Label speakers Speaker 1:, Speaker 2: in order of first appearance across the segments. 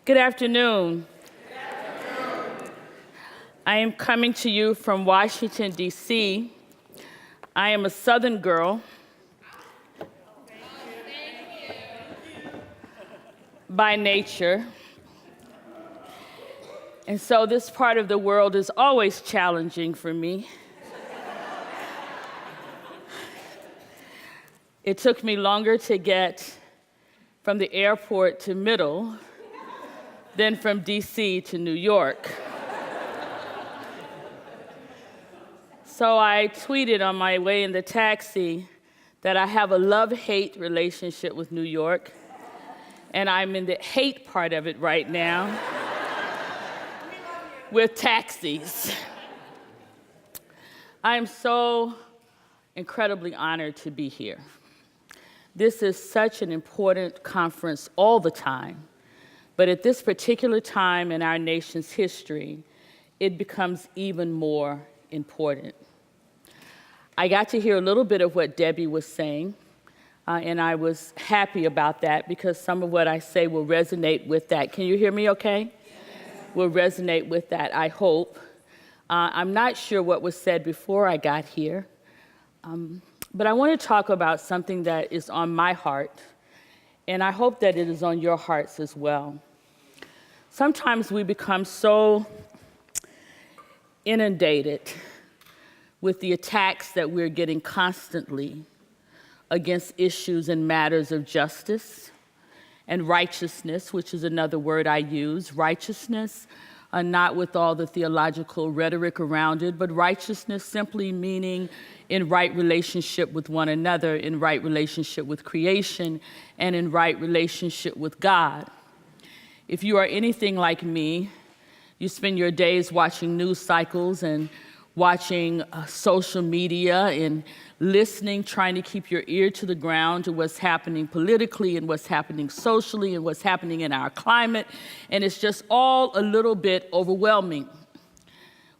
Speaker 1: Good afternoon. I am coming to you from Washington, D.C. I am a Southern girl by nature. And so this part of the world is always challenging for me. It took me longer to get from the airport to Middle than from D.C. to New York. So I tweeted on my way in the taxi that I have a love-hate relationship with New York, and I'm in the hate part of it right now with taxis. I am so incredibly honored to be here. This is such an important conference all the time, but at this particular time in our nation's history, it becomes even more important. I got to hear a little bit of what Debbie was saying, and I was happy about that because some of what I say will resonate with that. Can you hear me okay? Yes. Will resonate with that, I hope. I'm not sure what was said before I got here, but I want to talk about something that is on my heart, and I hope that it is on your hearts as well. Sometimes we become so inundated with the attacks that we're getting constantly against issues and matters of justice and righteousness, which is another word I use. Righteousness, not with all the theological rhetoric around it, but righteousness simply meaning in right relationship with one another, in right relationship with creation, and in right relationship with God. If you are anything like me, you spend your days watching news cycles and watching social media and listening, trying to keep your ear to the ground to what's happening politically and what's happening socially and what's happening in our climate, and it's just all a little bit overwhelming.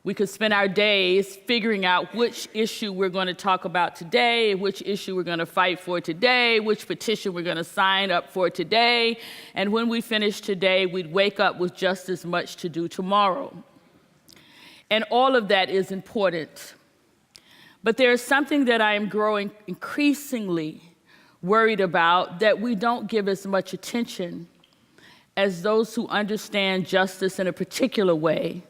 Speaker 1: We could spend our days figuring out which issue we're going to talk about today, which issue we're going to fight for today, which petition we're going to sign up for today, and when we finish today, we'd wake up with just as much to do tomorrow. And all of that is important. But there is something that I am growing increasingly worried about that we don't give as much attention as those who understand justice in a particular way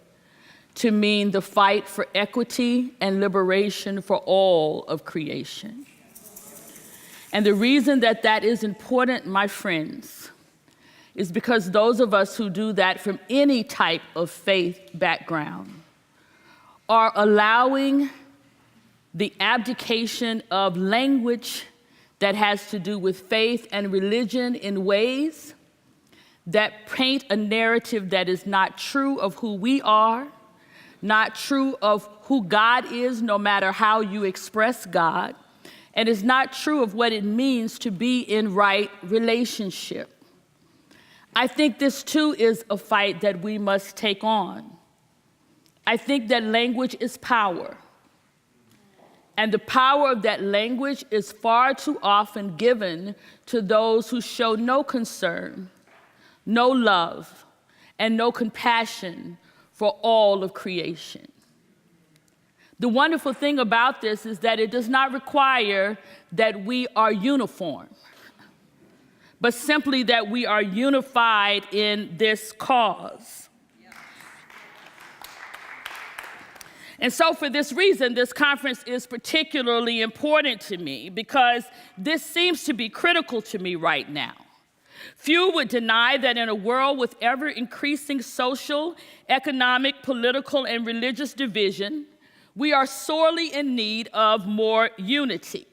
Speaker 1: to mean the fight for equity and liberation for all of creation. And the reason that that is important, my friends, is because those of us who do that from any type of faith background are allowing the abdication of language that has to do with faith and religion in ways that paint a narrative that is not true of who we are, not true of who God is, no matter how you express God, and is not true of what it means to be in right relationship. I think this too is a fight that we must take on. I think that language is power. And the power of that language is far too often given to those who show no concern, no love, and no compassion for all of creation. The wonderful thing about this is that it does not require that we are uniform, but simply that we are unified in this cause. And so for this reason, this conference is particularly important to me because this seems to be critical to me right now. Few would deny that in a world with ever-increasing social, economic, political, and religious division, we are sorely in need of more unity.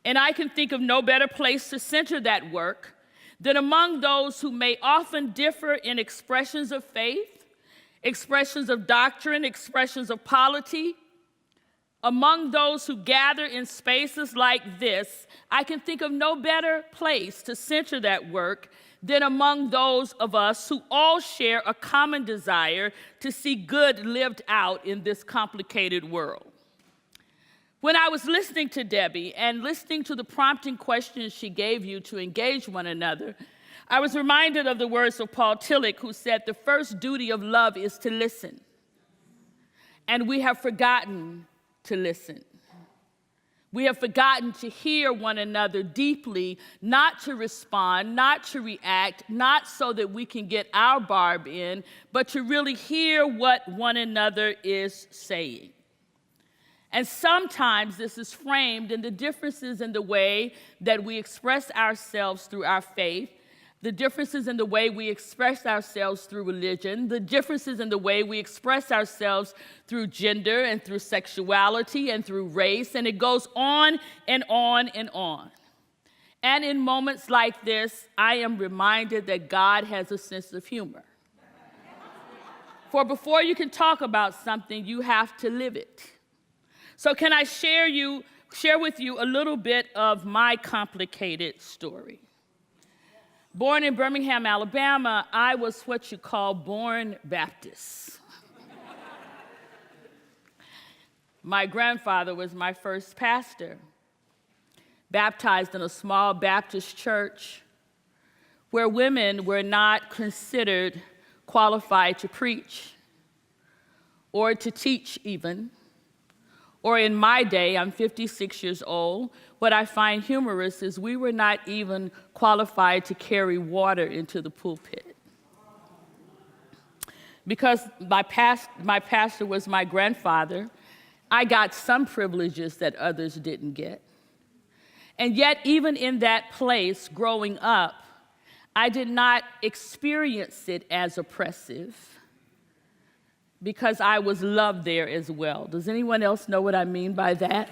Speaker 1: And I can think of no better place to center that work than among those who may often differ in expressions of faith, expressions of doctrine, expressions of polity. Among those who gather in spaces like this, I can think of no better place to center that work than among those of us who all share a common desire to see good lived out in this complicated world. When I was listening to Debbie and listening to the prompting questions she gave you to engage one another, I was reminded of the words of Paul Tillich, who said, "The first duty of love is to listen." And we have forgotten to listen. We have forgotten to hear one another deeply, not to respond, not to react, not so that we can get our barb in, but to really hear what one another is saying. And sometimes this is framed in the differences in the way that we express ourselves through our faith, the differences in the way we express ourselves through religion, the differences in the way we express ourselves through gender and through sexuality and through race, and it goes on and on and on. And in moments like this, I am reminded that God has a sense of humor. For before you can talk about something, you have to live it. So can I share with you a little bit of my complicated story? Born in Birmingham, Alabama, I was what you call born Baptist. My grandfather was my first pastor, baptized in a small Baptist church where women were not considered qualified to preach or to teach even. Or in my day, I'm 56 years old, what I find humorous is we were not even qualified to carry water into the pulpit. Because my pastor was my grandfather, I got some privileges that others didn't get. And yet, even in that place, growing up, I did not experience it as oppressive, because I was loved there as well. Does anyone else know what I mean by that?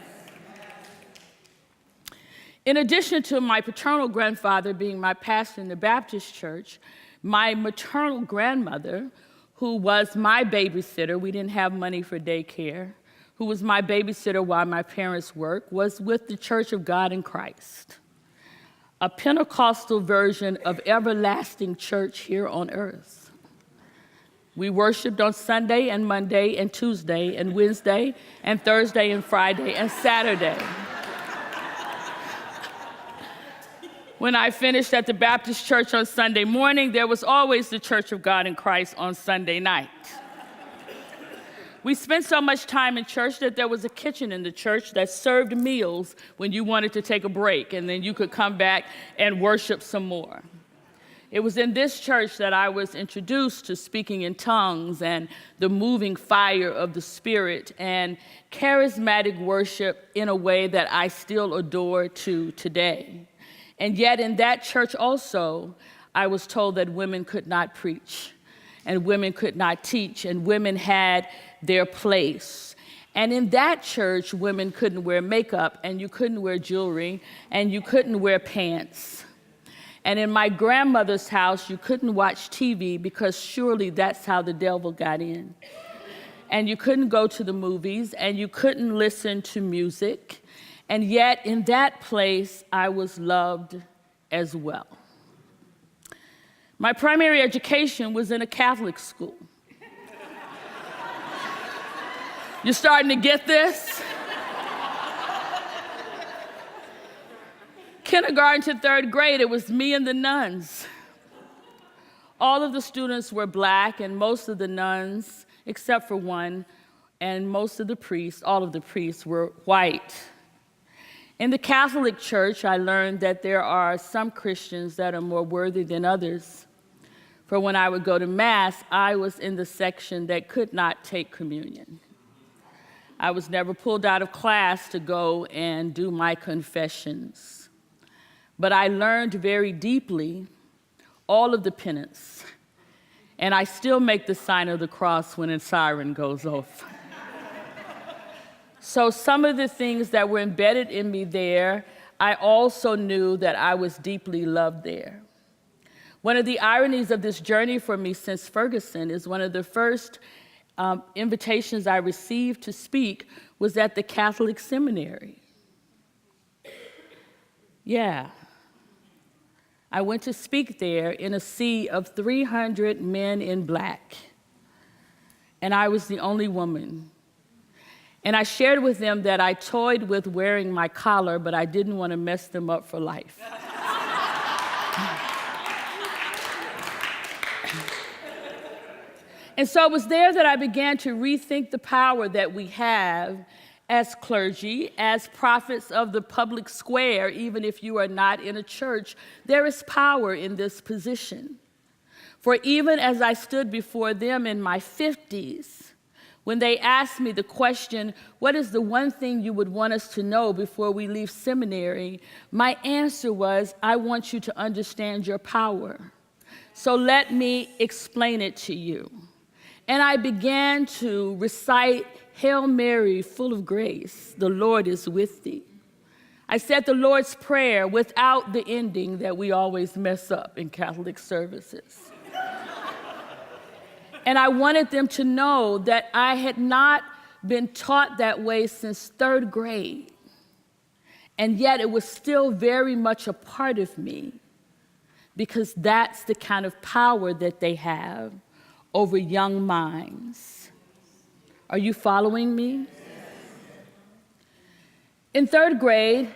Speaker 1: In addition to my paternal grandfather being my pastor in the Baptist church, my maternal grandmother, who was my babysitter — we didn't have money for daycare — who was my babysitter while my parents worked, was with the Church of God in Christ, a Pentecostal version of everlasting church here on earth. We worshiped on Sunday and Monday and Tuesday and Wednesday and Thursday and Friday and Saturday. When I finished at the Baptist church on Sunday morning, there was always the Church of God in Christ on Sunday night. We spent so much time in church that there was a kitchen in the church that served meals when you wanted to take a break, and then you could come back and worship some more. It was in this church that I was introduced to speaking in tongues and the moving fire of the Spirit and charismatic worship in a way that I still adore to today. And yet in that church also, I was told that women could not preach and women could not teach and women had their place. And in that church, women couldn't wear makeup and you couldn't wear jewelry and you couldn't wear pants. And in my grandmother's house, you couldn't watch TV because surely that's how the devil got in. And you couldn't go to the movies, and you couldn't listen to music. And yet, in that place, I was loved as well. My primary education was in a Catholic school. You're starting to get this? Kindergarten to third grade, it was me and the nuns. All of the students were black, and most of the nuns, except for one, and most of the priests, all of the priests were white. In the Catholic Church, I learned that there are some Christians that are more worthy than others. For when I would go to Mass, I was in the section that could not take communion. I was never pulled out of class to go and do my confessions. But I learned very deeply all of the penance, and I still make the sign of the cross when a siren goes off. So some of the things that were embedded in me there, I also knew that I was deeply loved there. One of the ironies of this journey for me since Ferguson is one of the first invitations I received to speak was at the Catholic seminary. Yeah. I went to speak there in a sea of 300 men in black, and I was the only woman. And I shared with them that I toyed with wearing my collar, but I didn't want to mess them up for life. And so it was there that I began to rethink the power that we have as clergy, as prophets of the public square. Even if you are not in a church, there is power in this position. For even as I stood before them in my 50s, when they asked me the question, what is the one thing you would want us to know before we leave seminary? My answer was, I want you to understand your power. So let me explain it to you. And I began to recite Hail Mary, full of grace, the Lord is with thee. I said the Lord's Prayer without the ending that we always mess up in Catholic services. And I wanted them to know that I had not been taught that way since 3rd grade. And yet it was still very much a part of me, because that's the kind of power that they have over young minds. Are you following me? In 3rd grade,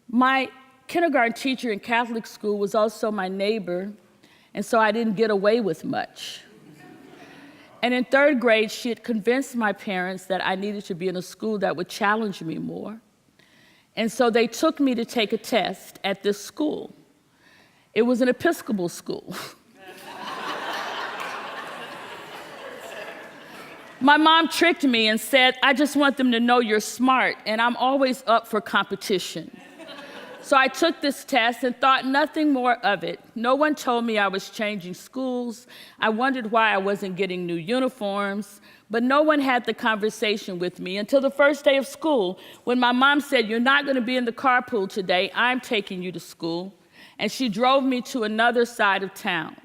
Speaker 1: my kindergarten teacher in Catholic school was also my neighbor, and so I didn't get away with much. And in 3rd grade, she had convinced my parents that I needed to be in a school that would challenge me more. And so they took me to take a test at this school. It was an Episcopal school. My mom tricked me and said, I just want them to know you're smart, and I'm always up for competition. So I took this test and thought nothing more of it. No one told me I was changing schools. I wondered why I wasn't getting new uniforms, but no one had the conversation with me until the first day of school, when my mom said, you're not going to be in the carpool today, I'm taking you to school. And she drove me to another side of town.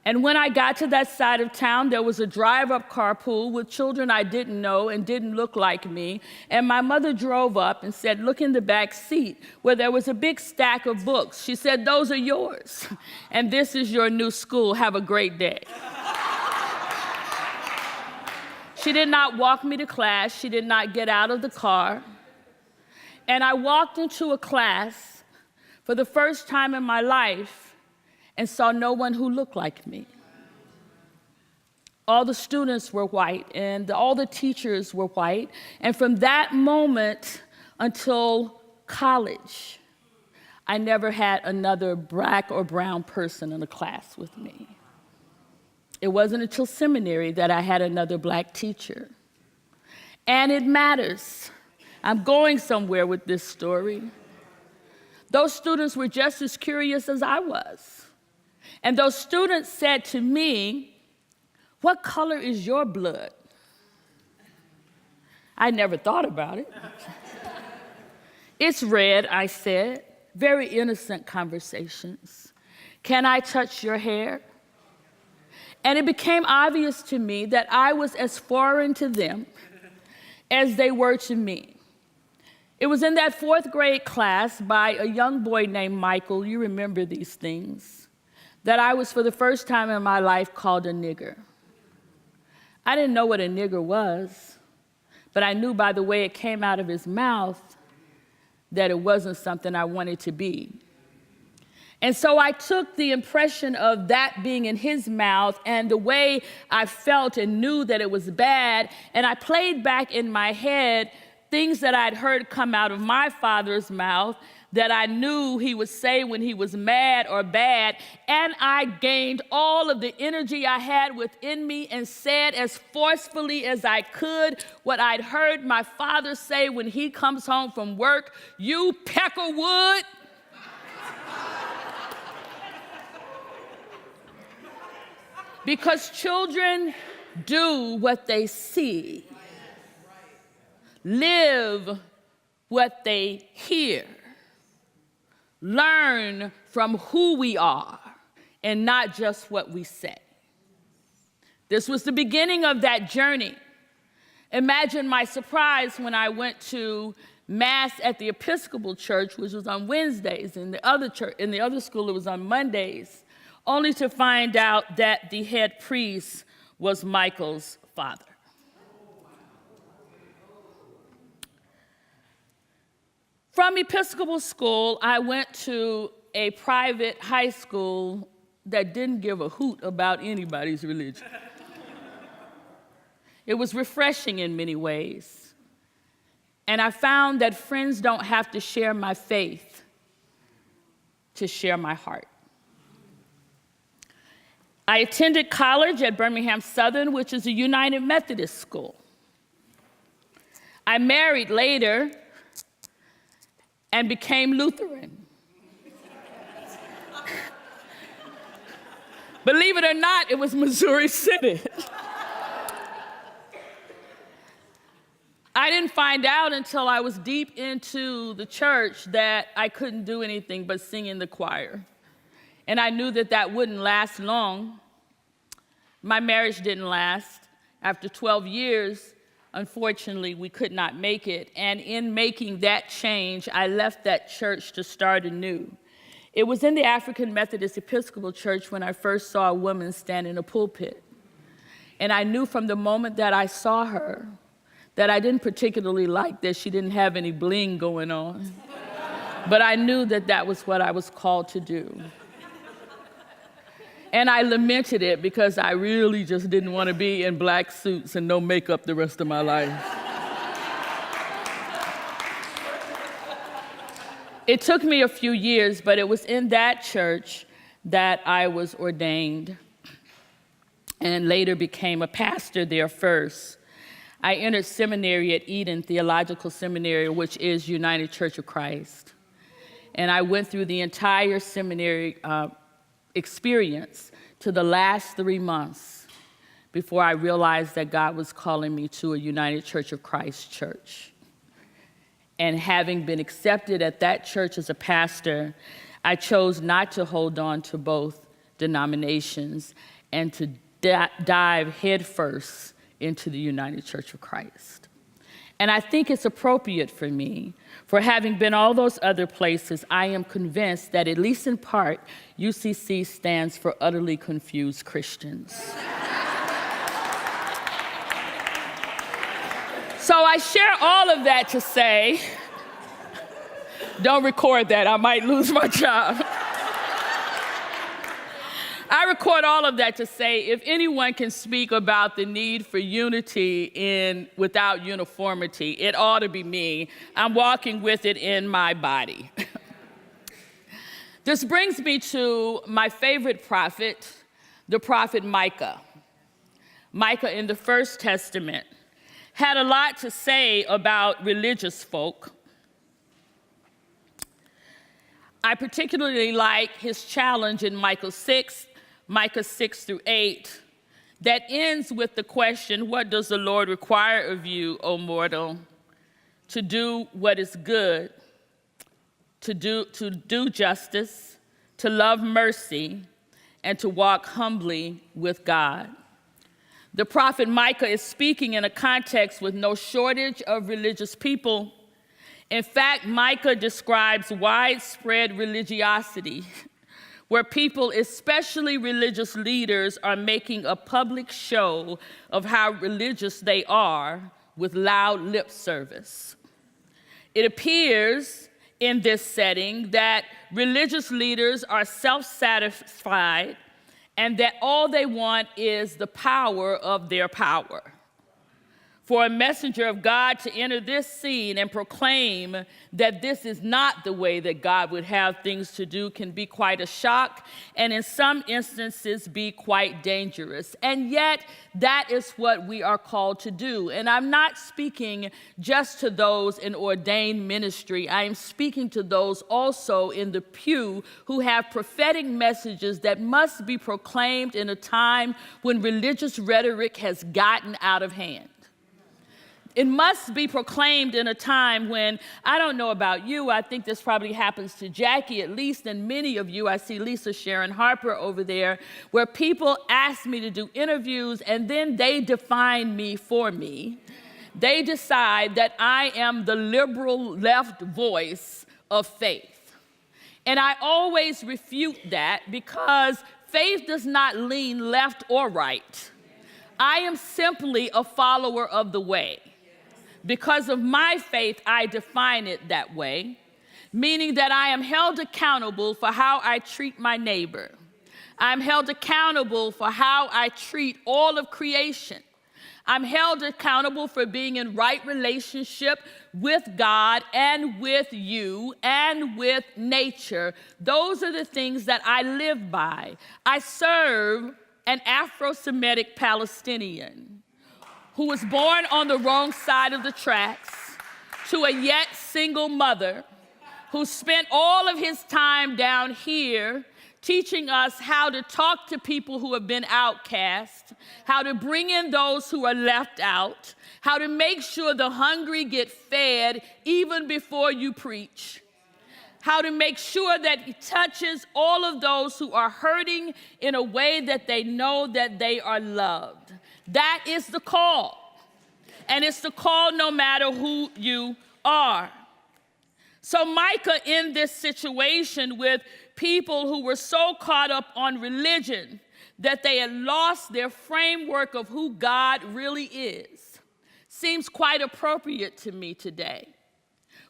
Speaker 1: And when I got to that side of town, there was a drive-up carpool with children I didn't know and didn't look like me. And my mother drove up and said, look in the back seat where there was a big stack of books. She said, those are yours. And this is your new school. Have a great day. She did not walk me to class. She did not get out of the car. And I walked into a class for the first time in my life and saw no one who looked like me. All the students were white, and all the teachers were white. And from that moment until college, I never had another black or brown person in a class with me. It wasn't until seminary that I had another black teacher. And it matters. I'm going somewhere with this story. Those students were just as curious as I was. And those students said to me, what color is your blood? I never thought about it. It's red, I said. Very innocent conversations. Can I touch your hair? And it became obvious to me that I was as foreign to them as they were to me. It was in that 4th grade class by a young boy named Michael, you remember these things, that I was for the first time in my life called a nigger. I didn't know what a nigger was, but I knew by the way it came out of his mouth that it wasn't something I wanted to be. And so I took the impression of that being in his mouth and the way I felt and knew that it was bad, and I played back in my head things that I'd heard come out of my father's mouth that I knew he would say when he was mad or bad, and I gained all of the energy I had within me and said as forcefully as I could what I'd heard my father say when he comes home from work, you peckerwood. Because children do what they see, live what they hear, learn from who we are and not just what we say. This was the beginning of that journey. Imagine my surprise when I went to Mass at the Episcopal Church, which was on Wednesdays. In the other school, it was on Mondays, only to find out that the head priest was Michael's father. From Episcopal school, I went to a private high school that didn't give a hoot about anybody's religion. It was refreshing in many ways. And I found that friends don't have to share my faith to share my heart. I attended college at Birmingham Southern, which is a United Methodist school. I married later and became Lutheran. Believe it or not, it was Missouri City. I didn't find out until I was deep into the church that I couldn't do anything but sing in the choir. And I knew that that wouldn't last long. My marriage didn't last. After 12 years, unfortunately, we could not make it. And in making that change, I left that church to start anew. It was in the African Methodist Episcopal Church when I first saw a woman stand in a pulpit. And I knew from the moment that I saw her that I didn't particularly like that she didn't have any bling going on. But I knew that that was what I was called to do. And I lamented it because I really just didn't want to be in black suits and no makeup the rest of my life. It took me a few years, but it was in that church that I was ordained and later became a pastor there first. I entered seminary at Eden Theological Seminary, which is United Church of Christ. And I went through the entire seminary experience to the last 3 months before I realized that God was calling me to a United Church of Christ church. And having been accepted at that church as a pastor, I chose not to hold on to both denominations and to dive headfirst into the United Church of Christ. And I think it's appropriate for me, for having been all those other places, I am convinced that at least in part, UCC stands for Utterly Confused Christians. So I share all of that to say, don't record that, I might lose my job. I record all of that to say, if anyone can speak about the need for unity without uniformity, it ought to be me. I'm walking with it in my body. This brings me to my favorite prophet, the prophet Micah. Micah in the First Testament had a lot to say about religious folk. I particularly like his challenge in Micah 6 through 8, that ends with the question, what does the Lord require of you, O mortal? To do what is good, to do justice, to love mercy, and to walk humbly with God. The prophet Micah is speaking in a context with no shortage of religious people. In fact, Micah describes widespread religiosity, where people, especially religious leaders, are making a public show of how religious they are with loud lip service. It appears in this setting that religious leaders are self-satisfied and that all they want is the power of their power. For a messenger of God to enter this scene and proclaim that this is not the way that God would have things to do can be quite a shock, and in some instances be quite dangerous. And yet, that is what we are called to do. And I'm not speaking just to those in ordained ministry. I am speaking to those also in the pew who have prophetic messages that must be proclaimed in a time when religious rhetoric has gotten out of hand. It must be proclaimed in a time when, I don't know about you, I think this probably happens to Jackie at least, and many of you, I see Lisa Sharon Harper over there, where people ask me to do interviews and then they define me for me. They decide that I am the liberal left voice of faith. And I always refute that because faith does not lean left or right. I am simply a follower of the way. Because of my faith, I define it that way, meaning that I am held accountable for how I treat my neighbor. I'm held accountable for how I treat all of creation. I'm held accountable for being in right relationship with God and with you and with nature. Those are the things that I live by. I serve an Afro-Semitic Palestinian who was born on the wrong side of the tracks to a yet single mother who spent all of his time down here teaching us how to talk to people who have been outcast, how to bring in those who are left out, how to make sure the hungry get fed even before you preach, how to make sure that he touches all of those who are hurting in a way that they know that they are loved. That is the call. And it's the call no matter who you are. So Micah, in this situation with people who were so caught up on religion that they had lost their framework of who God really is, seems quite appropriate to me today.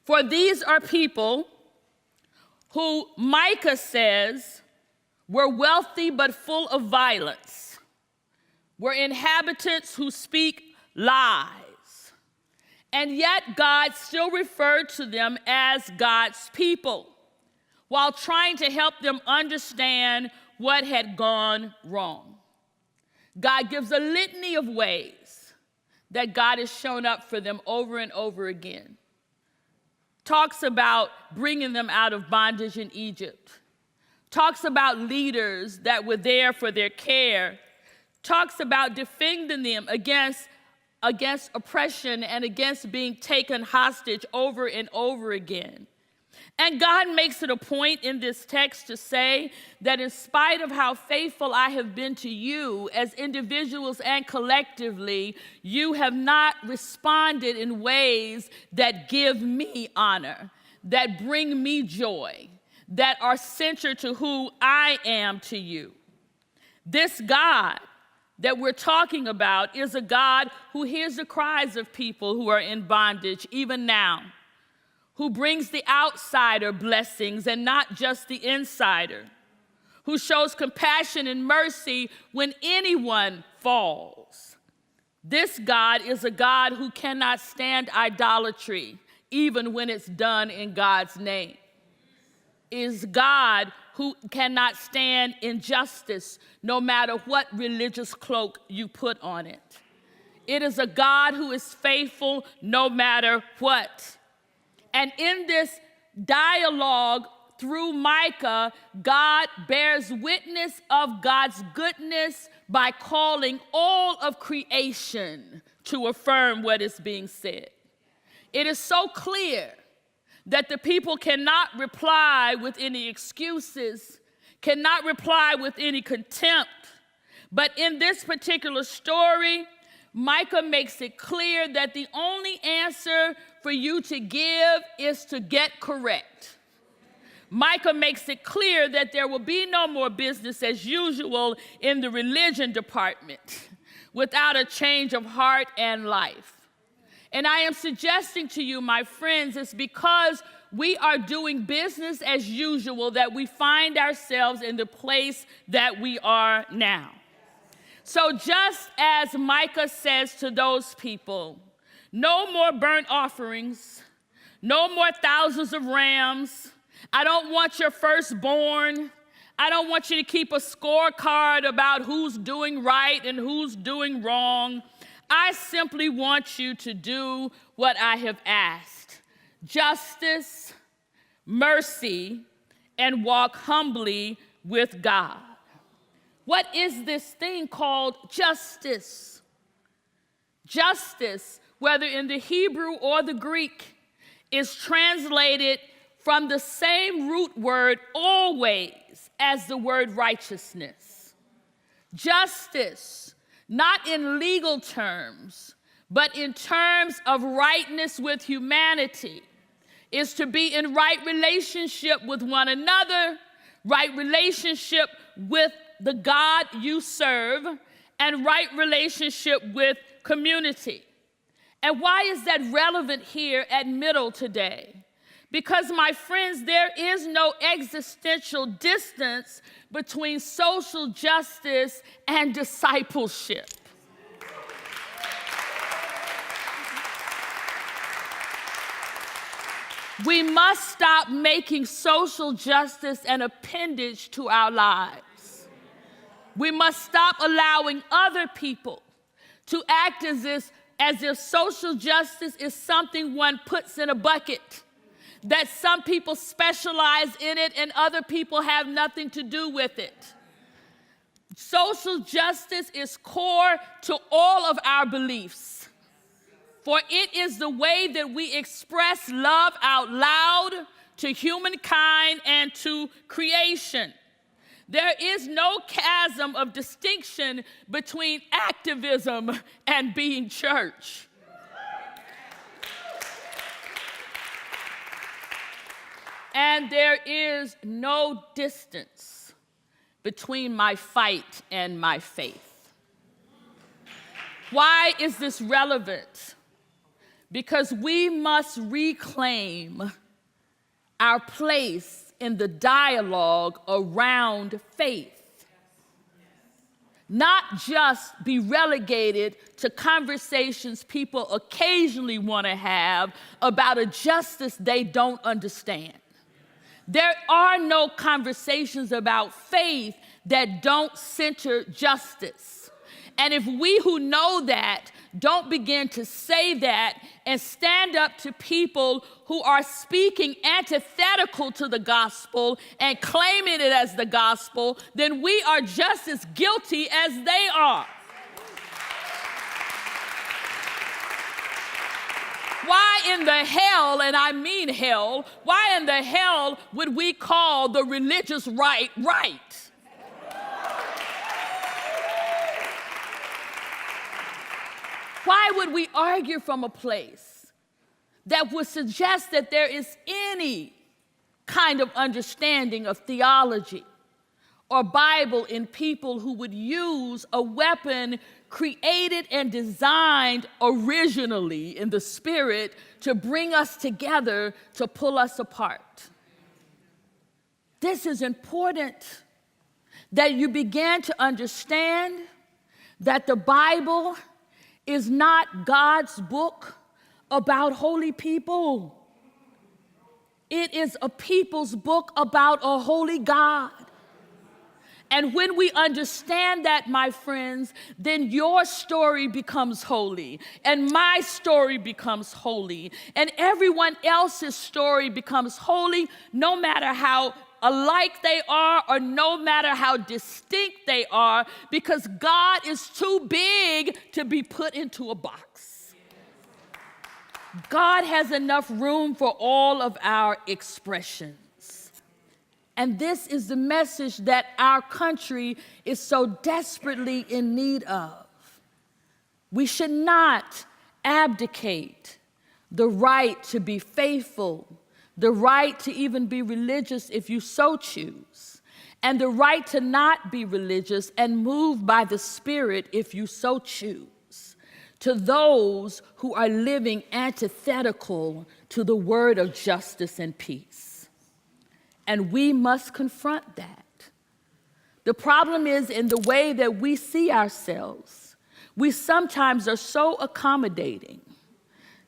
Speaker 1: For these are people who Micah says were wealthy but full of violence, were inhabitants who speak lies. And yet God still referred to them as God's people while trying to help them understand what had gone wrong. God gives a litany of ways that God has shown up for them over and over again. Talks about bringing them out of bondage in Egypt. Talks about leaders that were there for their care. Talks about defending them against oppression and against being taken hostage over and over again. And God makes it a point in this text to say that in spite of how faithful I have been to you as individuals and collectively, you have not responded in ways that give me honor, that bring me joy, that are centered to who I am to you. This God that we're talking about is a God who hears the cries of people who are in bondage even now, who brings the outsider blessings and not just the insider, who shows compassion and mercy when anyone falls. This God is a God who cannot stand idolatry, even when it's done in God's name. Is God who cannot stand injustice, no matter what religious cloak you put on it. It is a God who is faithful no matter what. And in this dialogue through Micah, God bears witness of God's goodness by calling all of creation to affirm what is being said. It is so clear that the people cannot reply with any excuses, cannot reply with any contempt. But in this particular story, Micah makes it clear that the only answer for you to give is to get correct. Micah makes it clear that there will be no more business as usual in the religion department without a change of heart and life. And I am suggesting to you, my friends, it's because we are doing business as usual that we find ourselves in the place that we are now. So just as Micah says to those people, no more burnt offerings, no more thousands of rams. I don't want your firstborn. I don't want you to keep a scorecard about who's doing right and who's doing wrong. I simply want you to do what I have asked: justice, mercy, and walk humbly with God. What is this thing called justice? Justice, whether in the Hebrew or the Greek, is translated from the same root word always as the word righteousness. Justice, not in legal terms, but in terms of rightness with humanity, is to be in right relationship with one another, right relationship with the God you serve, and right relationship with community. And why is that relevant here at Middle today? Because, my friends, there is no existential distance between social justice and discipleship. We must stop making social justice an appendage to our lives. We must stop allowing other people to act as if social justice is something one puts in a bucket, that some people specialize in it and other people have nothing to do with it. Social justice is core to all of our beliefs, for it is the way that we express love out loud to humankind and to creation. There is no chasm of distinction between activism and being church. And there is no distance between my fight and my faith. Why is this relevant? Because we must reclaim our place in the dialogue around faith. Not just be relegated to conversations people occasionally want to have about a justice they don't understand. There are no conversations about faith that don't center justice. And if we who know that don't begin to say that and stand up to people who are speaking antithetical to the gospel and claiming it as the gospel, then we are just as guilty as they are. Why in the hell, and I mean hell, why in the hell would we call the religious right right? Why would we argue from a place that would suggest that there is any kind of understanding of theology or Bible in people who would use a weapon created and designed originally in the spirit to bring us together, to pull us apart? This is important, that you begin to understand that the Bible is not God's book about holy people. It is a people's book about a holy God. And when we understand that, my friends, then your story becomes holy, and my story becomes holy, and everyone else's story becomes holy, no matter how alike they are or no matter how distinct they are, because God is too big to be put into a box. God has enough room for all of our expressions. And this is the message that our country is so desperately in need of. We should not abdicate the right to be faithful, the right to even be religious if you so choose, and the right to not be religious and move by the Spirit if you so choose, to those who are living antithetical to the word of justice and peace. And we must confront that. The problem is in the way that we see ourselves. We sometimes are so accommodating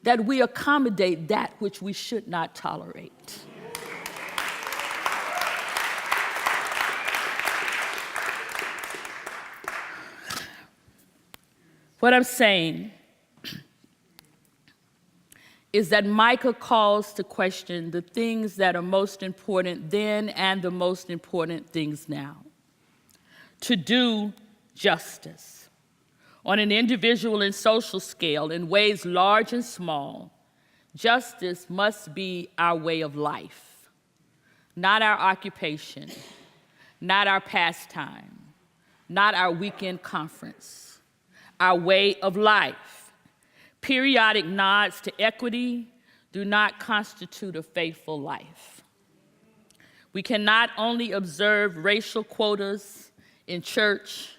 Speaker 1: that we accommodate that which we should not tolerate. What I'm saying is that Micah calls to question the things that are most important then and the most important things now. To do justice on an individual and social scale in ways large and small, justice must be our way of life, not our occupation, not our pastime, not our weekend conference, our way of life. Periodic nods to equity do not constitute a faithful life. We can not only observe racial quotas in church,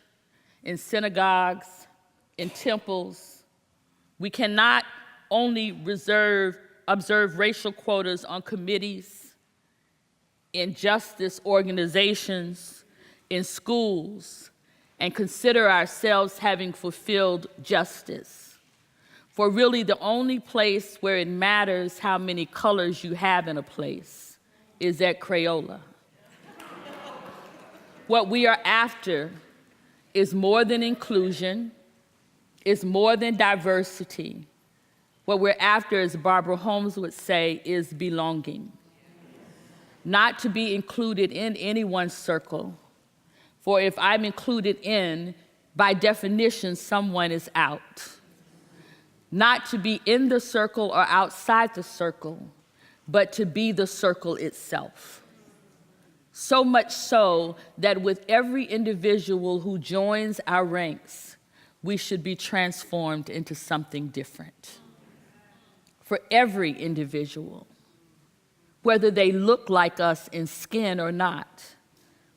Speaker 1: in synagogues, in temples. We cannot only reserve observe racial quotas on committees, in justice organizations, in schools, and consider ourselves having fulfilled justice. For really the only place where it matters how many colors you have in a place is at Crayola. What we are after is more than inclusion, is more than diversity. What we're after, as Barbara Holmes would say, is belonging. Not to be included in anyone's circle, for if I'm included in, by definition, someone is out. Not to be in the circle or outside the circle, but to be the circle itself. So much so that with every individual who joins our ranks, we should be transformed into something different. For every individual, whether they look like us in skin or not,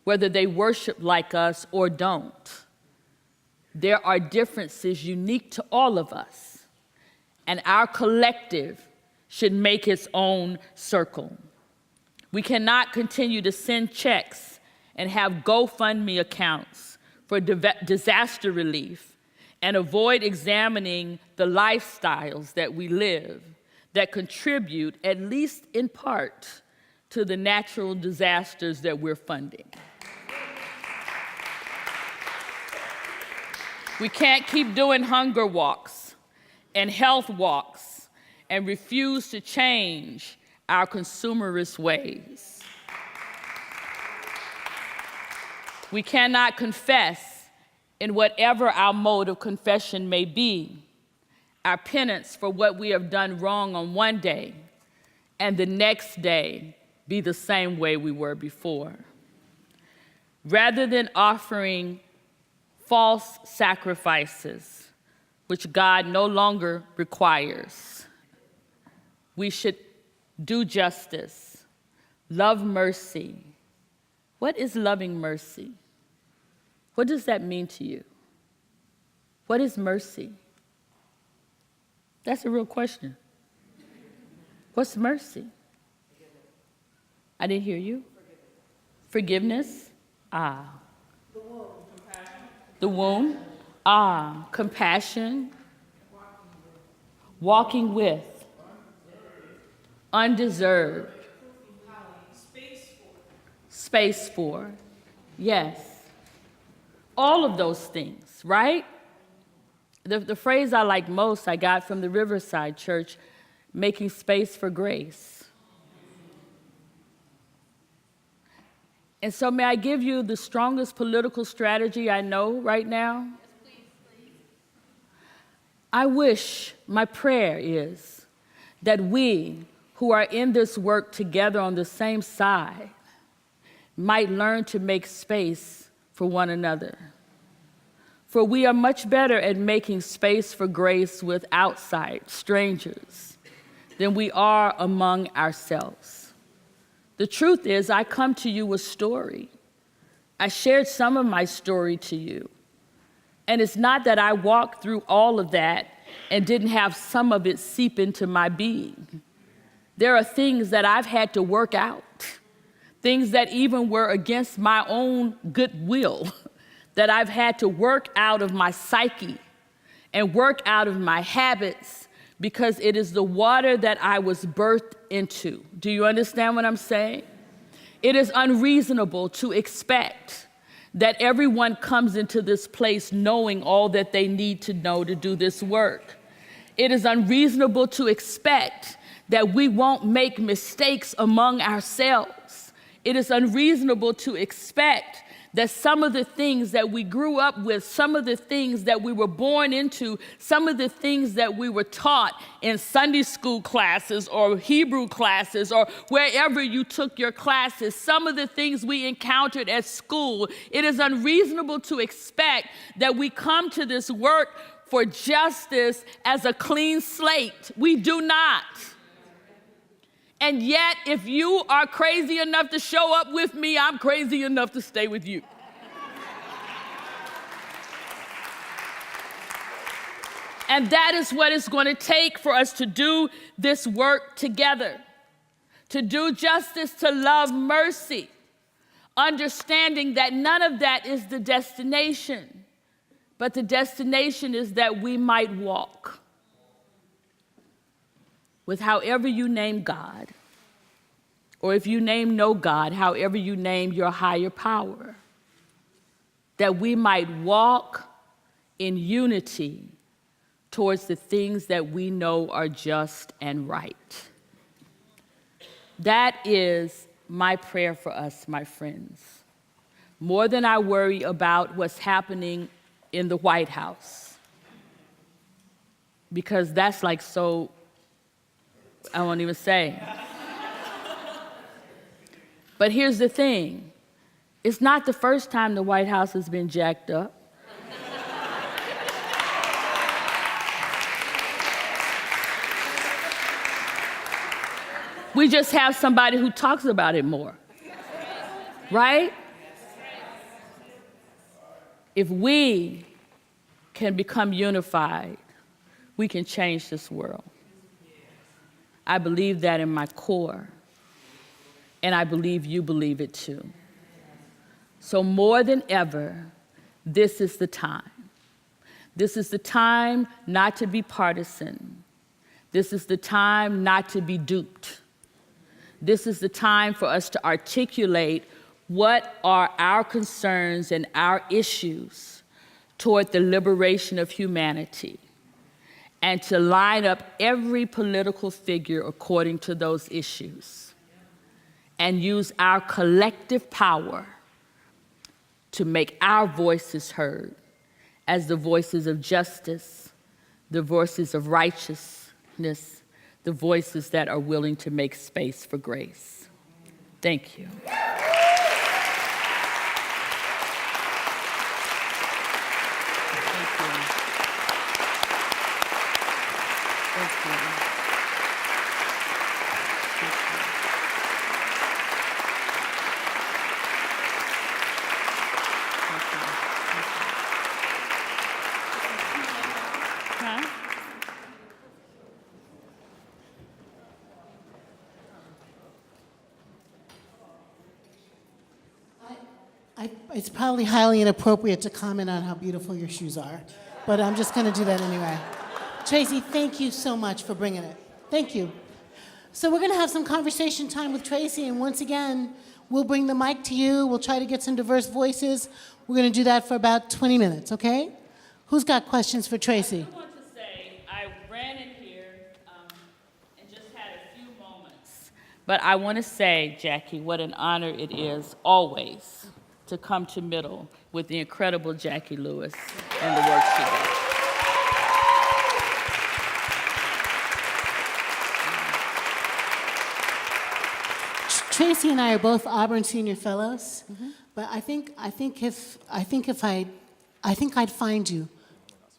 Speaker 1: whether they worship like us or don't, there are differences unique to all of us, and our collective should make its own circle. We cannot continue to send checks and have GoFundMe accounts for disaster relief and avoid examining the lifestyles that we live that contribute, at least in part, to the natural disasters that we're funding. We can't keep doing hunger walks and health walks and refuse to change our consumerist ways. We cannot confess in whatever our mode of confession may be, our penance for what we have done wrong on one day, and the next day be the same way we were before. Rather than offering false sacrifices, which God no longer requires, we should do justice, love mercy. What is loving mercy? What does that mean to you? What is mercy? That's a real question. What's mercy? I didn't hear you. Forgiveness? Ah. The womb. Compassion. The womb? Ah. Compassion. Walking with. Undeserved. Space for. Yes. All of those things, right? The phrase I like most I got from the Riverside Church, making space for grace. And so may I give you the strongest political strategy I know right now? Yes, please. I wish, my prayer is, that we who are in this work together on the same side might learn to make space for one another. For we are much better at making space for grace with outside strangers than we are among ourselves. The truth is, I come to you with story. I shared some of my story to you. And it's not that I walked through all of that and didn't have some of it seep into my being. There are things that I've had to work out, things that even were against my own goodwill, that I've had to work out of my psyche and work out of my habits, because it is the water that I was birthed into. Do you understand what I'm saying? It is unreasonable to expect that everyone comes into this place knowing all that they need to know to do this work. It is unreasonable to expect that we won't make mistakes among ourselves. It is unreasonable to expect that some of the things that we grew up with, some of the things that we were born into, some of the things that we were taught in Sunday school classes or Hebrew classes or wherever you took your classes, some of the things we encountered at school, it is unreasonable to expect that we come to this work for justice as a clean slate. We do not. And yet, if you are crazy enough to show up with me, I'm crazy enough to stay with you. And that is what it's going to take for us to do this work together. To do justice, to love mercy, understanding that none of that is the destination, but the destination is that we might walk with however you name God, or if you name no God, however you name your higher power, that we might walk in unity towards the things that we know are just and right. That is my prayer for us, my friends. More than I worry about what's happening in the White House, because that's like so, I won't even say. But here's the thing. It's not the first time the White House has been jacked up. We just have somebody who talks about it more, right? If we can become unified, we can change this world. I believe that in my core, and I believe you believe it too. So more than ever, this is the time. This is the time not to be partisan. This is the time not to be duped. This is the time for us to articulate what are our concerns and our issues toward the liberation of humanity, and to line up every political figure according to those issues, and use our collective power to make our voices heard as the voices of justice, the voices of righteousness, the voices that are willing to make space for grace. Thank you.
Speaker 2: It's probably highly inappropriate to comment on how beautiful your shoes are, but I'm just going to do that anyway. Traci, thank you so much for bringing it. Thank you. So we're going to have some conversation time with Traci, and once again, we'll bring the mic to you. We'll try to get some diverse voices. We're going to do that for about 20 minutes, okay? Who's got questions for Traci?
Speaker 1: I want to say, I ran in here and just had a few moments, but I want to say, Jackie, what an honor it is always to come to Middle with the incredible Jackie Lewis and the work she does.
Speaker 2: Traci and I are both Auburn Senior Fellows, but I think I'd find you.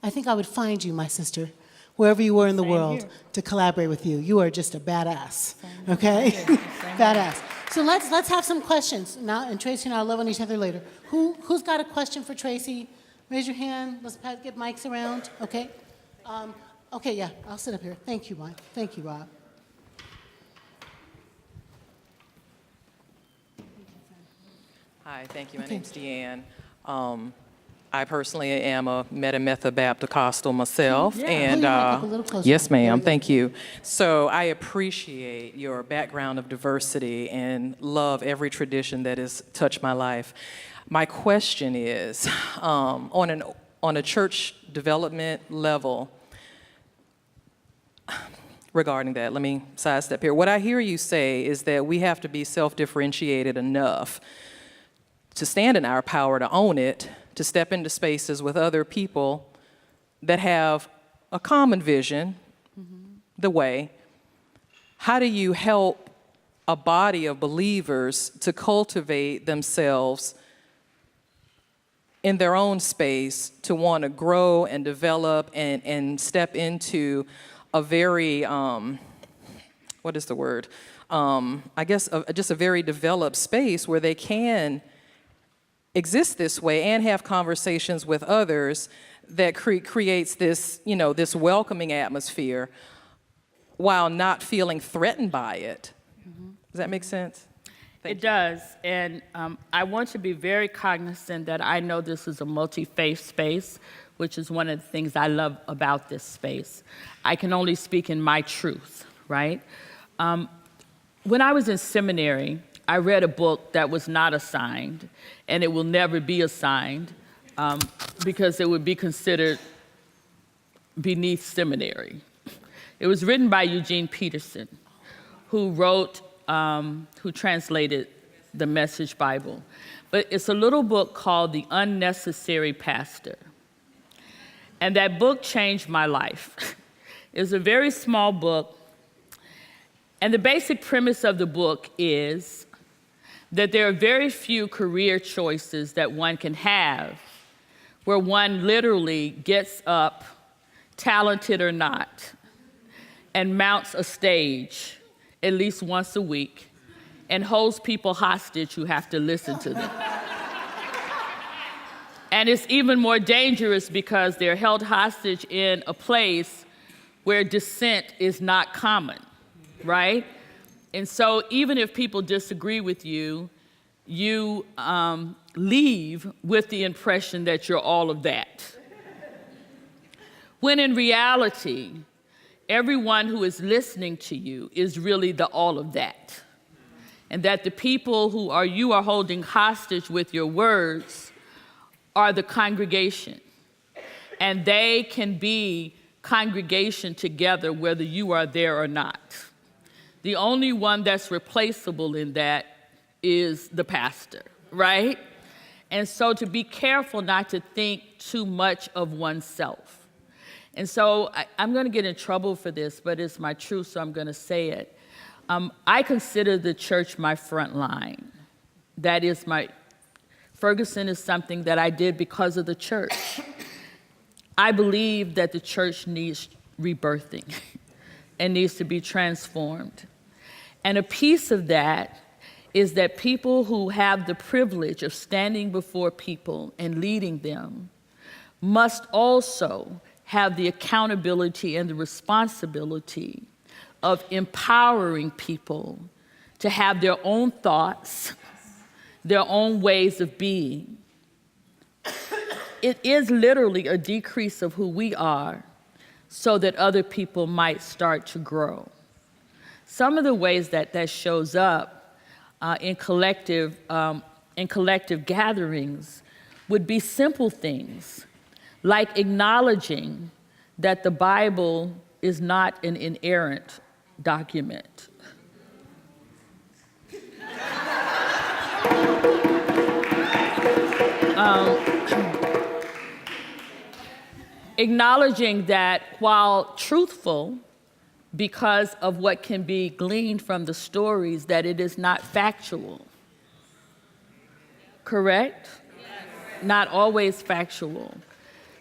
Speaker 2: I think I would find you, my sister, wherever you were in the world, to collaborate with you. You are just a badass, okay? Badass. So let's have some questions now, and Traci and I will love on each other later. Who's got a question for Traci? Raise your hand. Let's get mics around. Okay. Okay. Yeah. I'll sit up here. Thank you, Mike. Thank you, Rob.
Speaker 3: Hi. Thank you. My name's Deanne. I personally am a Meta-Methabaptocostal myself, and yes, ma'am. Thank you. So I appreciate your background of diversity and love every tradition that has touched my life. My question is, on a church development level, regarding that, let me sidestep here. What I hear you say is that we have to be self-differentiated enough to stand in our power to own it, to step into spaces with other people that have a common vision, the way. How do you help a body of believers to cultivate themselves in their own space to want to grow and develop and step into a very, what is the word? I guess just a very developed space where they can exist this way and have conversations with others that creates this, this welcoming atmosphere while not feeling threatened by it. Does that make sense?
Speaker 1: It does, and I want to be very cognizant that I know this is a multi-faith space, which is one of the things I love about this space. I can only speak in my truth, right? When I was in seminary, I read a book that was not assigned, and it will never be assigned because it would be considered beneath seminary. It was written by Eugene Peterson, who translated the Message Bible. But it's a little book called The Unnecessary Pastor. And that book changed my life. It was a very small book. And the basic premise of the book is that there are very few career choices that one can have where one literally gets up, talented or not, and mounts a stage at least once a week and holds people hostage who have to listen to them. And it's even more dangerous because they're held hostage in a place where dissent is not common, right? And so even if people disagree with you, you leave with the impression that you're all of that. When in reality, everyone who is listening to you is really the all of that. And that the people who you are holding hostage with your words are the congregation. And they can be congregation together whether you are there or not. The only one that's replaceable in that is the pastor, right? And so to be careful not to think too much of oneself. And so I'm going to get in trouble for this, but it's my truth, so I'm going to say it. I consider the church my front line. That is Ferguson is something that I did because of the church. I believe that the church needs rebirthing and needs to be transformed. And a piece of that is that people who have the privilege of standing before people and leading them must also have the accountability and the responsibility of empowering people to have their own thoughts, their own ways of being. It is literally a decrease of who we are so that other people might start to grow. Some of the ways that shows up in collective gatherings would be simple things, like acknowledging that the Bible is not an inerrant document. Acknowledging that while truthful, because of what can be gleaned from the stories, that it is not factual. Correct? Yes. Not always factual.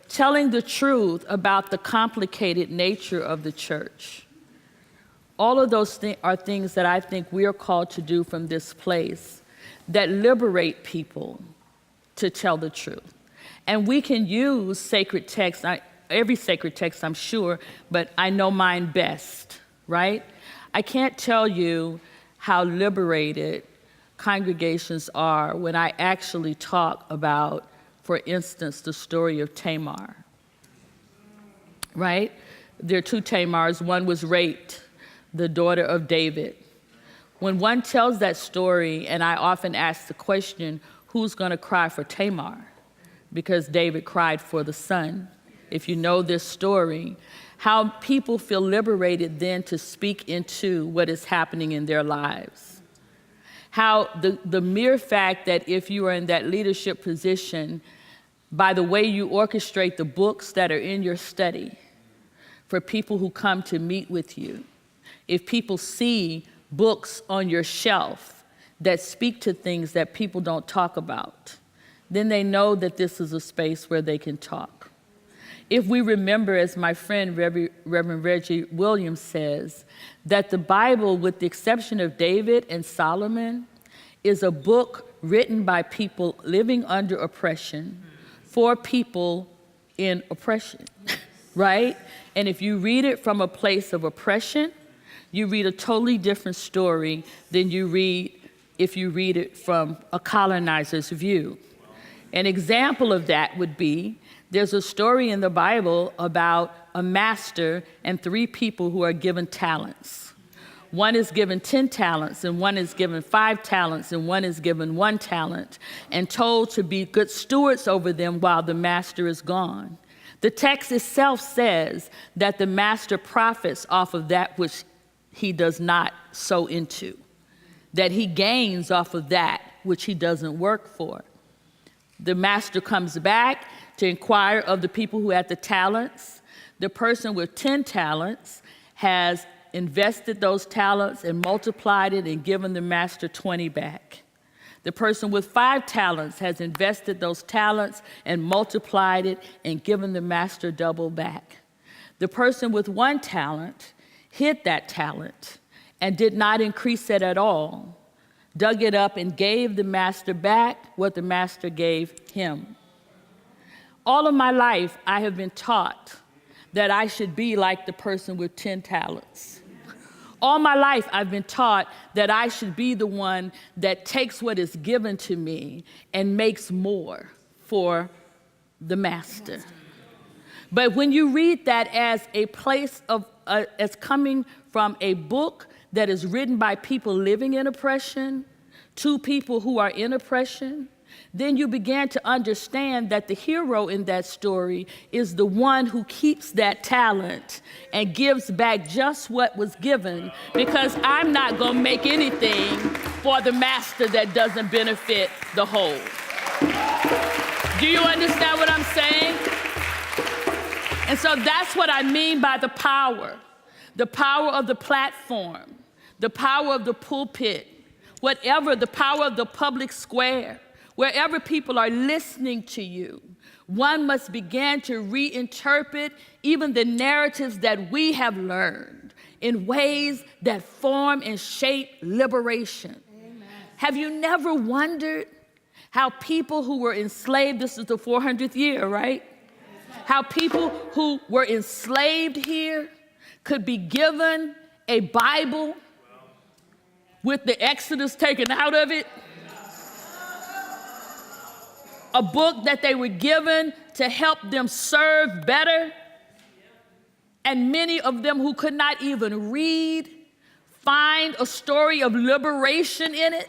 Speaker 1: Telling the truth about the complicated nature of the church. All of those are things that I think we are called to do from this place that liberate people to tell the truth. And we can use sacred texts, every sacred text I'm sure, but I know mine best, right? I can't tell you how liberated congregations are when I actually talk about, for instance, the story of Tamar, right? There are two Tamars. One was raped, the daughter of David. When one tells that story, and I often ask the question, who's going to cry for Tamar? Because David cried for the son. If you know this story, how people feel liberated then to speak into what is happening in their lives. How the mere fact that if you are in that leadership position, by the way you orchestrate the books that are in your study for people who come to meet with you, if people see books on your shelf that speak to things that people don't talk about, then they know that this is a space where they can talk. If we remember, as my friend Reverend Reggie Williams says, that the Bible, with the exception of David and Solomon, is a book written by people living under oppression for people in oppression, right? And if you read it from a place of oppression, you read a totally different story than you read if you read it from a colonizer's view. An example of that would be, there's a story in the Bible about a master and 3 people who are given talents. One is given 10 talents, and one is given 5 talents, and one is given 1 talent, and told to be good stewards over them while the master is gone. The text itself says that the master profits off of that which he does not sow into, that he gains off of that which he doesn't work for. The master comes back to inquire of the people who had the talents. The person with 10 talents has invested those talents and multiplied it and given the master 20 back. The person with 5 talents has invested those talents and multiplied it and given the master double back. The person with 1 talent hid that talent and did not increase it at all, dug it up and gave the master back what the master gave him. All of my life, I have been taught that I should be like the person with 10 talents. All my life, I've been taught that I should be the one that takes what is given to me and makes more for the master. But when you read that as a place of, as coming from a book that is written by people living in oppression to people who are in oppression, then you began to understand that the hero in that story is the one who keeps that talent and gives back just what was given, because I'm not going to make anything for the master that doesn't benefit the whole. Do you understand what I'm saying? And so that's what I mean by the power of the platform, the power of the pulpit, whatever, the power of the public square. Wherever people are listening to you, one must begin to reinterpret even the narratives that we have learned in ways that form and shape liberation. Amen. Have you never wondered how people who were enslaved, this is the 400th year, right? How people who were enslaved here could be given a Bible with the Exodus taken out of it, a book that they were given to help them serve better, and many of them who could not even read find a story of liberation in it.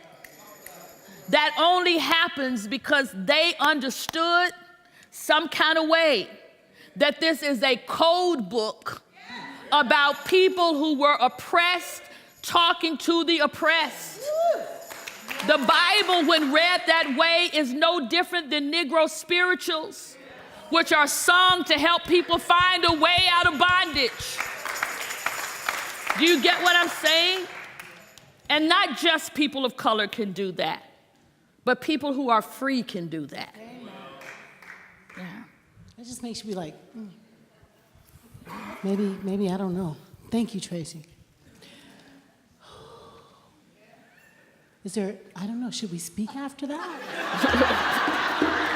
Speaker 1: That only happens because they understood some kind of way that this is a code book about people who were oppressed talking to the oppressed. The Bible, when read that way, is no different than Negro spirituals, which are sung to help people find a way out of bondage. Do you get what I'm saying? And not just people of color can do that, but people who are free can do that. Yeah.
Speaker 2: It just makes you be like, maybe I don't know. Thank you, Traci. Is there, I don't know, should we speak after that?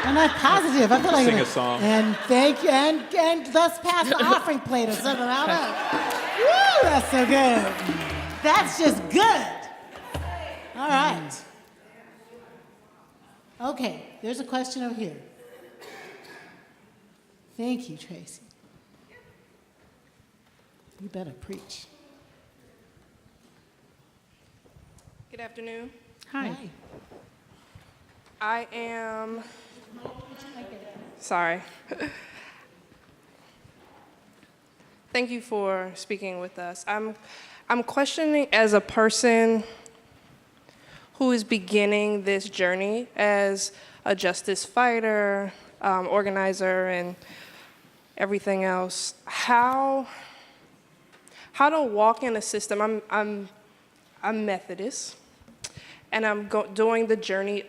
Speaker 2: I'm not positive. I feel like
Speaker 4: sing a song.
Speaker 2: And thank you, and let's pass the offering plate or something. I don't know. Woo, that's so good. That's just good. All right. Okay, there's a question over here. Thank you, Traci. You better preach.
Speaker 5: Good afternoon.
Speaker 1: Hi.
Speaker 5: I am, sorry. Thank you for speaking with us. I'm questioning, as a person who is beginning this journey as a justice fighter, organizer, and everything else, how to walk in a system. I'm Methodist, and I'm doing the journey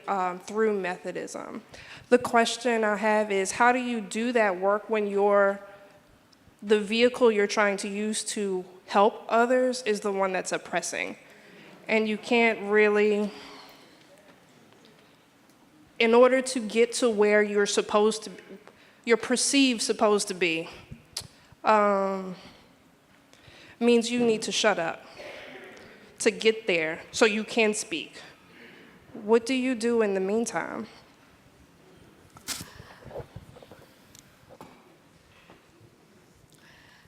Speaker 5: through Methodism. The question I have is, how do you do that work when the vehicle you're trying to use to help others is the one that's oppressing? And you can't really in order to get to where you're perceived supposed to be, means you need to shut up to get there so you can speak. What do you do in the meantime?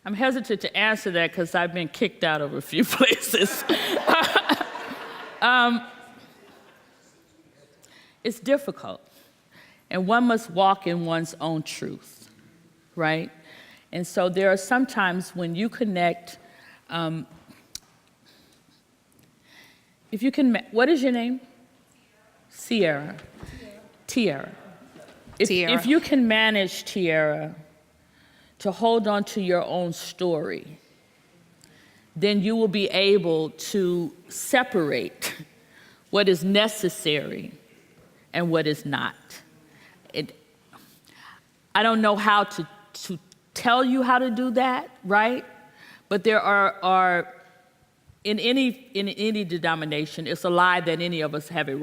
Speaker 1: I'm hesitant to answer that because I've been kicked out of a few places. It's difficult. And one must walk in one's own truth, right? And so there are some times when you connect, if you can, what is your name? Tierra. Tierra. If you can manage, Tierra, to hold on to your own story, then you will be able to separate what is necessary and what is not. I don't know how to tell you how to do that, right? But there are in any denomination, it's a lie that any of us have it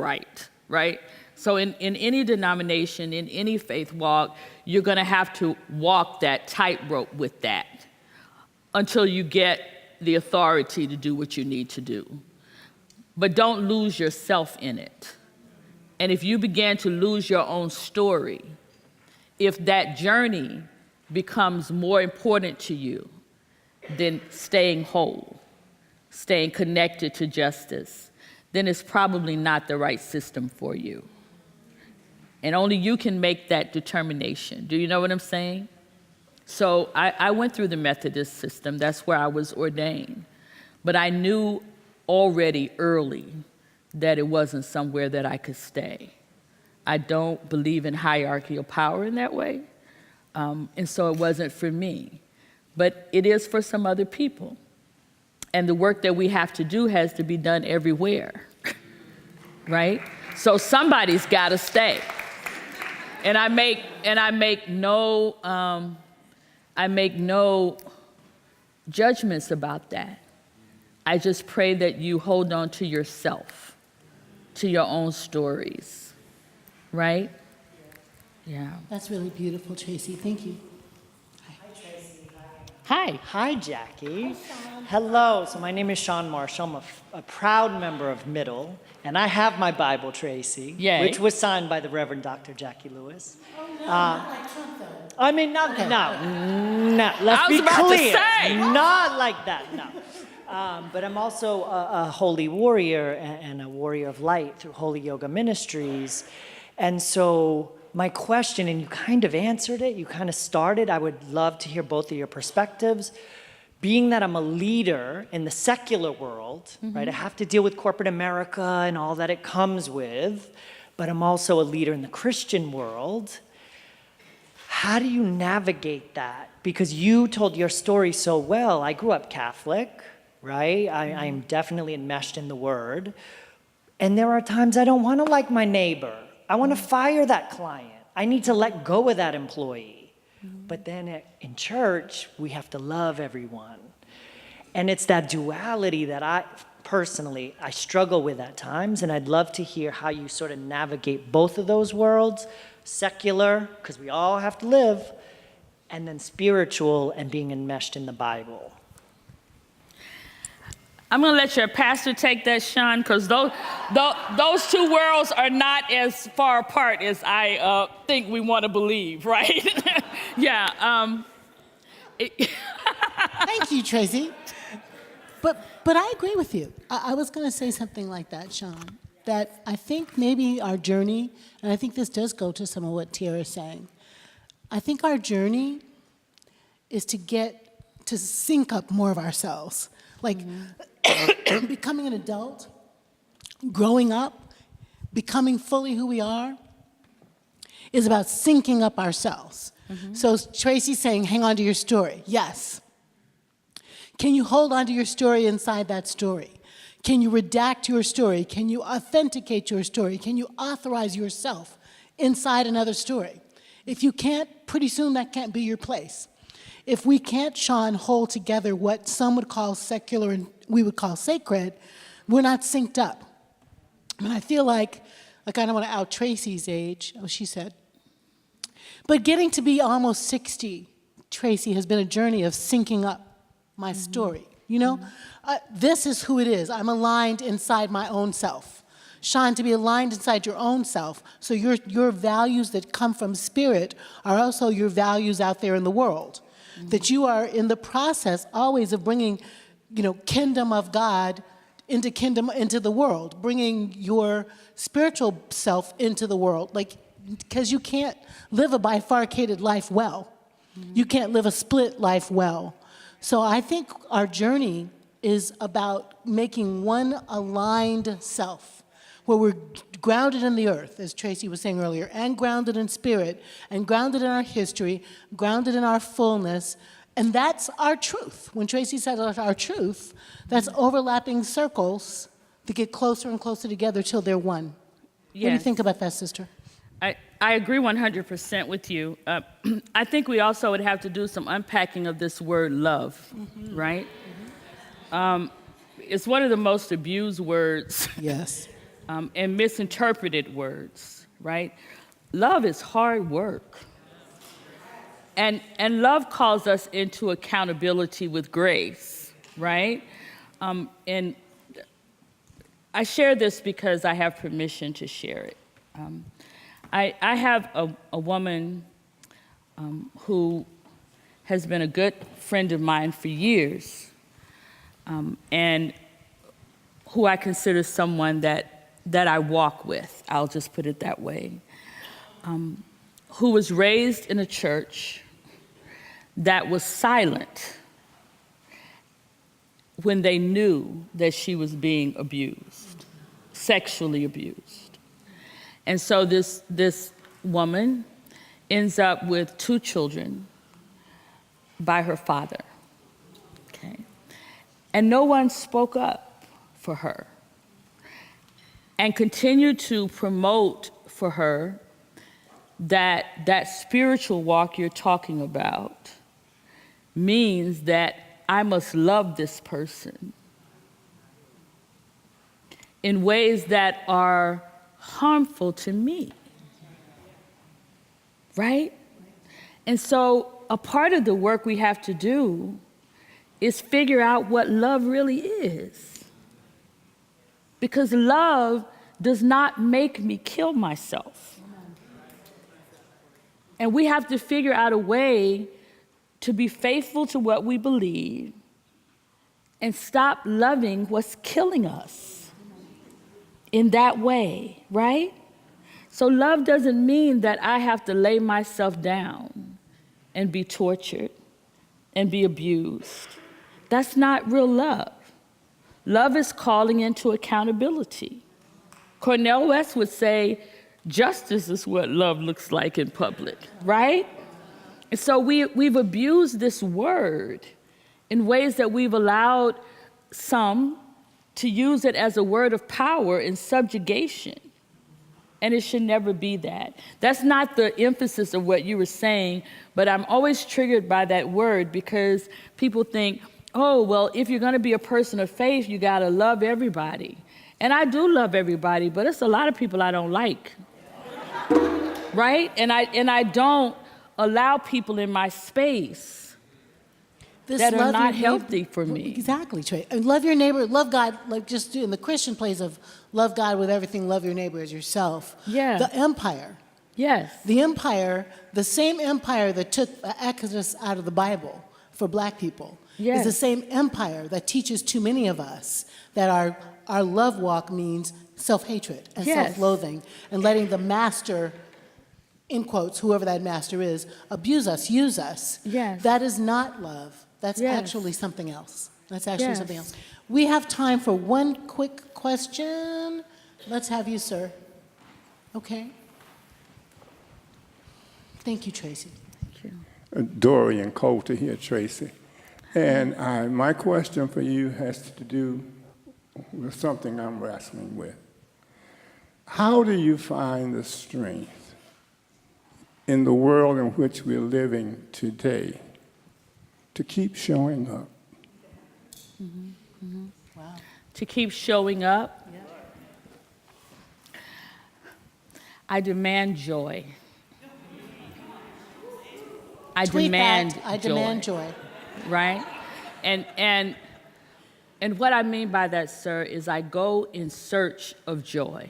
Speaker 1: right? So in any denomination, in any faith walk, you're going to have to walk that tightrope with that until you get the authority to do what you need to do. But don't lose yourself in it. And if you begin to lose your own story, if that journey becomes more important to you than staying whole, staying connected to justice, then it's probably not the right system for you. And only you can make that determination. Do you know what I'm saying? So I went through the Methodist system. That's where I was ordained. But I knew already early that it wasn't somewhere that I could stay. I don't believe in hierarchy of power in that way. And so it wasn't for me. But it is for some other people. And the work that we have to do has to be done everywhere, right? So somebody's got to stay. And I make no judgments about that. I just pray that you hold on to yourself, to your own stories, right? Yeah.
Speaker 2: That's really beautiful, Traci. Thank you.
Speaker 1: Hi.
Speaker 4: Hi, Jackie. Hello. So my name is Sean Marshall. I'm a proud member of Middle, and I have my Bible, Traci,
Speaker 1: Yay.
Speaker 4: which was signed by the Reverend Dr. Jackie Lewis.
Speaker 2: Oh, no, not like Trump, though.
Speaker 4: I mean, no. Let's be
Speaker 1: about to
Speaker 4: clear.
Speaker 1: say.
Speaker 4: Not like that, no. But I'm also a holy warrior and a warrior of light through Holy Yoga Ministries. And so my question, and you kind of answered it, you kind of started, I would love to hear both of your perspectives. Being that I'm a leader in the secular world, right? I have to deal with corporate America and all that it comes with, but I'm also a leader in the Christian world. How do you navigate that? Because you told your story so well. I grew up Catholic, right? I'm definitely enmeshed in the Word. And there are times I don't want to like my neighbor. I want to fire that client. I need to let go of that employee. But then in church, we have to love everyone. And it's that duality that I struggle with at times, and I'd love to hear how you sort of navigate both of those worlds, secular, because we all have to live, and then spiritual and being enmeshed in the Bible.
Speaker 1: I'm going to let your pastor take that, Sean, because those two worlds are not as far apart as I think we want to believe, right? Yeah.
Speaker 2: Thank you, Traci. But I agree with you. I was going to say something like that, Sean, that I think maybe our journey, and I think this does go to some of what Tierra is saying, I think our journey is to get to sync up more of ourselves. Like becoming an adult, growing up, becoming fully who we are, is about syncing up ourselves. So Traci's saying, hang on to your story. Yes. Can you hold on to your story inside that story? Can you redact your story? Can you authenticate your story? Can you authorize yourself inside another story? If you can't, pretty soon that can't be your place. If we can't, Sean, hold together what some would call secular and we would call sacred, we're not synced up. And I feel like like I don't want to out Tracy's age, oh, she said. But getting to be almost 60, Tracy, has been a journey of syncing up my story. You know, this is who it is. I'm aligned inside my own self. Sean, to be aligned inside your own self, so your values that come from spirit are also your values out there in the world. That you are in the process always of bringing, you know, kingdom of God into the world, bringing your spiritual self into the world. Like, because you can't live a bifurcated life well. You can't live a split life well. So I think our journey is about making one aligned self, where we're grounded in the earth, as Tracy was saying earlier, and grounded in spirit, and grounded in our history, grounded in our fullness, and that's our truth. When Tracy said our truth, that's overlapping circles that get closer and closer together till they're one. What do you think about that, sister?
Speaker 1: I agree 100% with you. I think we also would have to do some unpacking of this word love, right? It's one of the most abused words.
Speaker 2: Yes.
Speaker 1: And misinterpreted words, right? Love is hard work. And love calls us into accountability with grace, right? And I share this because I have permission to share it. I have a woman who has been a good friend of mine for years, and who I consider someone that I walk with, I'll just put it that way, who was raised in a church that was silent when they knew that she was being abused, sexually abused. And so this woman ends up with 2 children by her father, okay? And no one spoke up for her and continued to promote for her that spiritual walk you're talking about means that I must love this person in ways that are harmful to me, right? And so a part of the work we have to do is figure out what love really is. Because love does not make me kill myself. And we have to figure out a way to be faithful to what we believe and stop loving what's killing us in that way, right? So love doesn't mean that I have to lay myself down and be tortured and be abused. That's not real love. Love is calling into accountability. Cornel West would say, justice is what love looks like in public, right? And so we've abused this word in ways that we've allowed some to use it as a word of power and subjugation. And it should never be that. That's not the emphasis of what you were saying, but I'm always triggered by that word because people think, oh, well, if you're gonna be a person of faith, you gotta love everybody. And I do love everybody, but it's a lot of people I don't like, right? And I don't allow people in my space that are not healthy for me.
Speaker 2: Exactly, Trey. And love your neighbor, love God, like just in the Christian place of love God with everything, love your neighbor as yourself.
Speaker 1: Yeah.
Speaker 2: The empire.
Speaker 1: Yes.
Speaker 2: The empire, the same empire that took the Exodus out of the Bible for black people,
Speaker 1: Yes.
Speaker 2: is the same empire that teaches too many of us that our love walk means self-hatred and
Speaker 1: Yes.
Speaker 2: self-loathing and letting the master, in quotes, whoever that master is, abuse us, use us.
Speaker 1: Yes.
Speaker 2: That is not love. That's
Speaker 1: Yes.
Speaker 2: actually something else. That's actually
Speaker 1: Yes.
Speaker 2: something else. We have time for one quick question. Let's have you, sir. Okay. Thank you, Tracy.
Speaker 1: Thank you.
Speaker 6: Dorian Coulter here, Tracy. And my question for you has to do with something I'm wrestling with. How do you find the strength in the world in which we're living today to keep showing up?
Speaker 2: Wow.
Speaker 1: To keep showing up. I demand joy. I
Speaker 2: Tweet
Speaker 1: demand
Speaker 2: that. I demand joy.
Speaker 1: Right? And what I mean by that, sir, is I go in search of joy.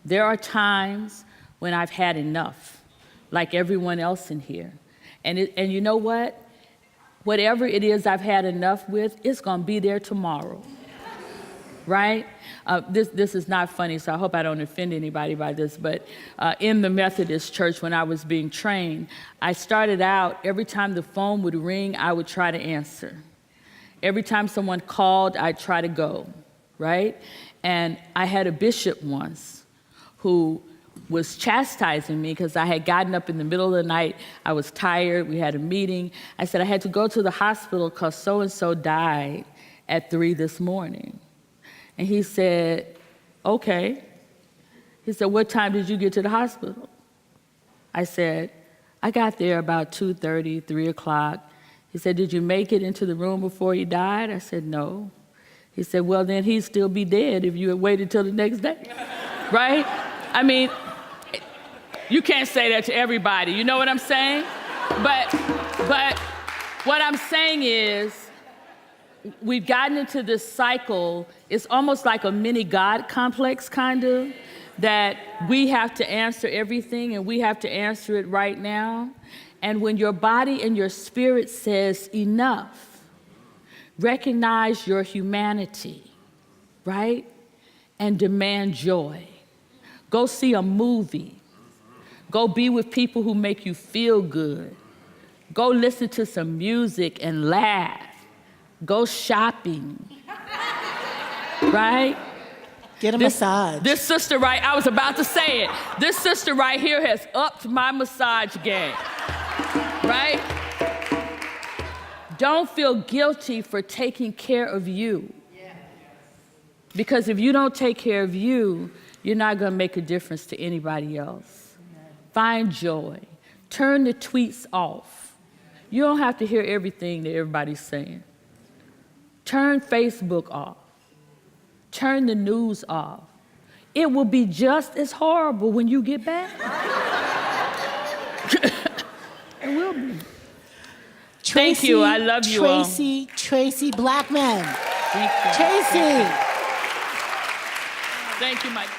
Speaker 1: There are times when I've had enough, like everyone else in here. And you know what? Whatever it is I've had enough with, it's going to be there tomorrow. Right? This is not funny, so I hope I don't offend anybody by this, but in the Methodist church when I was being trained, I started out, every time the phone would ring, I would try to answer. Every time someone called, I'd try to go, right? And I had a bishop once who was chastising me because I had gotten up in the middle of the night. I was tired. We had a meeting. I said I had to go to the hospital because so-and-so died at 3 this morning. And he said, okay. He said, what time did you get to the hospital? I said, I got there about 2:30, 3 o'clock. He said, did you make it into the room before he died? I said, no. He said, well, then he'd still be dead if you had waited till the next day, right? I mean, you can't say that to everybody. You know what I'm saying? But what I'm saying is, we've gotten into this cycle. It's almost like a mini God complex, kind of, that we have to answer everything and we have to answer it right now. And when your body and your spirit says enough, recognize your humanity, right? And demand joy. Go see a movie. Go be with people who make you feel good. Go listen to some music and laugh. Go shopping, right?
Speaker 2: Get a massage.
Speaker 1: This sister right, I was about to say it. This sister right here has upped my massage game, right? Don't feel guilty for taking care of you. Because if you don't take care of you, you're not going to make a difference to anybody else. Find joy. Turn the tweets off. You don't have to hear everything that everybody's saying. Turn Facebook off. Turn the news off. It will be just as horrible when you get back. It will be. Thank you. I love you all.
Speaker 2: Traci Blackmon.
Speaker 1: Thank you.
Speaker 2: Traci.
Speaker 1: Thank you, Mike.